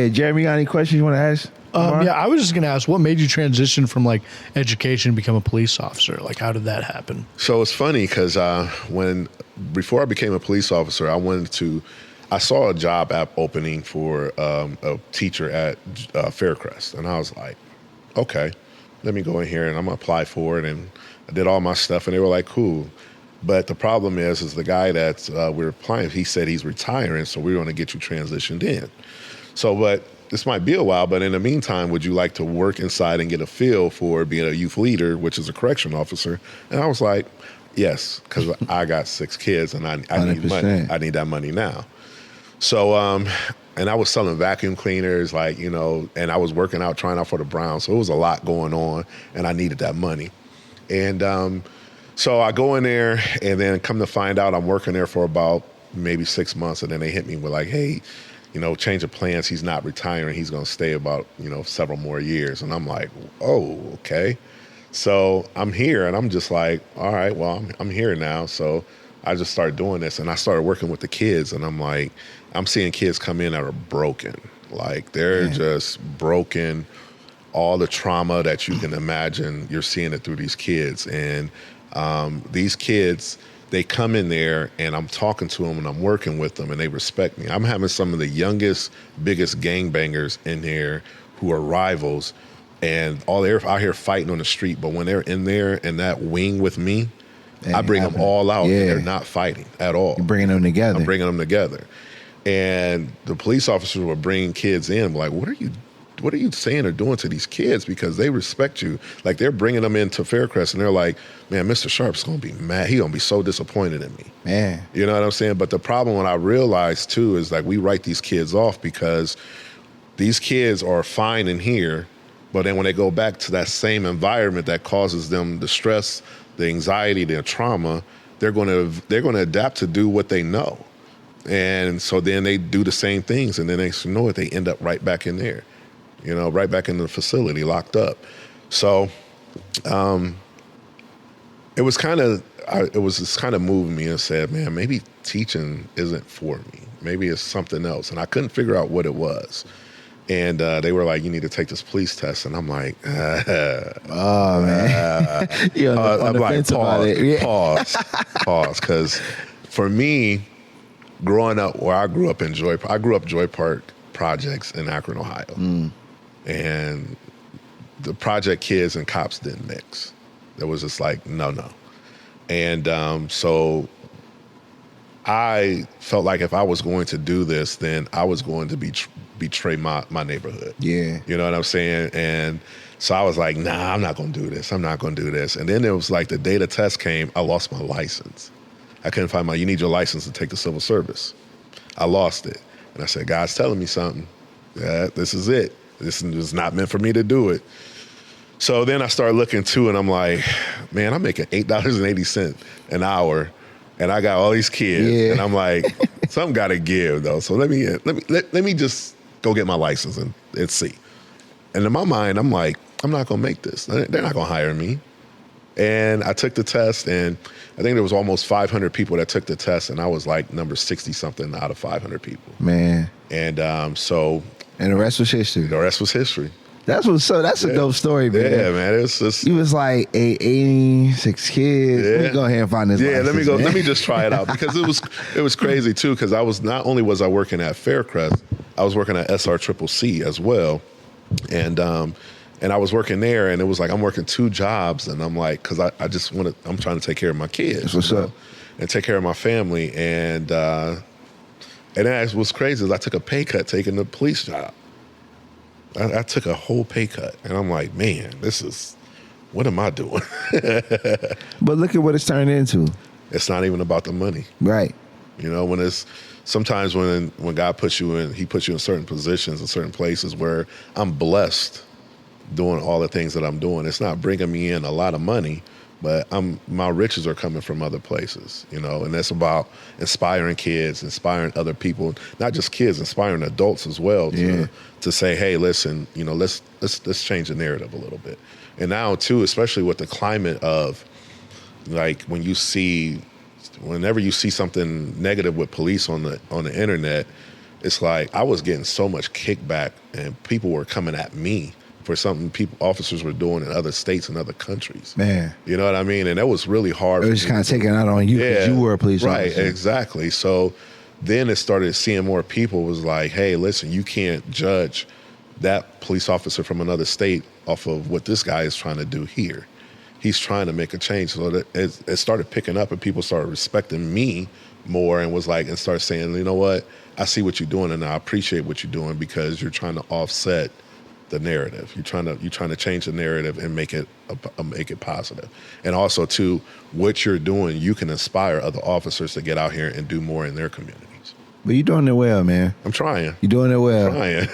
Hey, Jeremy, got any questions you want to ask? Yeah, I was just going to ask, what made you transition from like education to become a police officer? Like, how did that happen? So it's funny because before I became a police officer, I saw a job app opening for a teacher at Faircrest, and I was like, okay, let me go in here and I'm gonna apply for it. And I did all my stuff, and they were like, cool. But the problem is the guy that we're applying, he said he's retiring, so we're gonna get you transitioned in. So, but this might be a while, but in the meantime, would you like to work inside and get a feel for being a youth leader, which is a correction officer? And I was like, yes, because I got 6 kids and I need money. I need that money now. So, and I was selling vacuum cleaners, like, you know, and I was working out, trying out for the Browns. So it was a lot going on, and I needed that money. And so I go in there, and then come to find out I'm working there for about maybe 6 months, and then they hit me with like, hey, you know, change of plans. He's not retiring. He's going to stay about, you know, several more years. And I'm like, oh, okay. So I'm here, and I'm just like, all right, well, I'm here now. So I just started doing this, and I started working with the kids, and I'm like, I'm seeing kids come in that are broken. Like, they're just broken. All the trauma that you can imagine, you're seeing it through these kids. And these kids, they come in there, and I'm talking to them, and I'm working with them, and they respect me. I'm having some of the youngest, biggest gangbangers in here who are rivals, and all they're out here fighting on the street. But when they're in there in that wing with me, I bring them all out, and they're not fighting at all. You're bringing them together. I'm bringing them together. And the police officers were bringing kids in, like, what are you saying or doing to these kids? Because they respect you. Like, they're bringing them into Faircrest, and they're like, man, Mr. Sharpe's going to be mad. He's going to be so disappointed in me. Man. You know what I'm saying? But the problem, what I realized, too, is like we write these kids off because these kids are fine in here, but then when they go back to that same environment that causes them the stress, the anxiety, the trauma, they're going to adapt to do what they know. And so then they do the same things, and then next you know it, they end up right back in there. You know, right back in the facility, locked up. So it was just kind of moving me and said, man, maybe teaching isn't for me. Maybe it's something else. And I couldn't figure out what it was. And they were like, you need to take this police test. And I'm like, oh, man. You're on the fence about it. Yeah. Pause. Because for me, growing up where I grew up in Joy Park Projects in Akron, Ohio. And the project kids and cops didn't mix. There was just like, no. And so I felt like if I was going to do this, then I was going to betray my neighborhood. Yeah. You know what I'm saying? And so I was like, nah, I'm not going to do this. I'm not going to do this. And then it was like the day the test came, I lost my license. I couldn't find you need your license to take the civil service. I lost it. And I said, God's telling me something. Yeah, this is it. This is not meant for me to do it. So then I started looking too, and I'm like, man, I'm making $8.80 an hour, and I got all these kids, and I'm like, something got to give though. So let me just go get my license and see. And in my mind, I'm like, I'm not gonna make this. They're not gonna hire me. And I took the test, and I think there was almost 500 people that took the test, and I was like number 60-something out of 500 people. Man. And so. And the rest was history. The rest was history. That's a dope story, man. Yeah, man. It was just. You was like 86 kids. Yeah. Let me go ahead and find this. Yeah, license, let me just try it out, because it was crazy too, because I was not only was I working at Faircrest, I was working at SRCCC as well, and I was working there, and it was like I'm working 2 jobs, and I'm like, because I'm trying to take care of my kids. That's what's up. And take care of my family, and then what's crazy is I took a pay cut taking the police job. I took a whole pay cut, and I'm like, man, what am I doing? But look at what it's turned into. It's not even about the money. Right. You know, sometimes when God puts you in, he puts you in certain positions in certain places where I'm blessed doing all the things that I'm doing. It's not bringing me in a lot of money, but my riches are coming from other places, you know, and that's about inspiring kids, inspiring other people, not just kids, inspiring adults as well to say, hey, listen, you know, let's change the narrative a little bit. And now too, especially with the climate of, like, whenever you see something negative with police on the internet, it's like I was getting so much kickback, and people were coming at me for something officers were doing in other states and other countries. Man. You know what I mean? And that was really hard. It was just kind of taking out on you because you were a police officer. Right, exactly. So then it started seeing more people was like, hey, listen, you can't judge that police officer from another state off of what this guy is trying to do here. He's trying to make a change. So that it started picking up, and people started respecting me more, and was like, and started saying, you know what, I see what you're doing, and I appreciate what you're doing, because you're trying to offset the narrative. You're trying to change the narrative and make it positive. And also too, what you're doing, you can inspire other officers to get out here and do more in their communities. But you're doing it well, man. I'm trying. You're doing it well. I'm trying.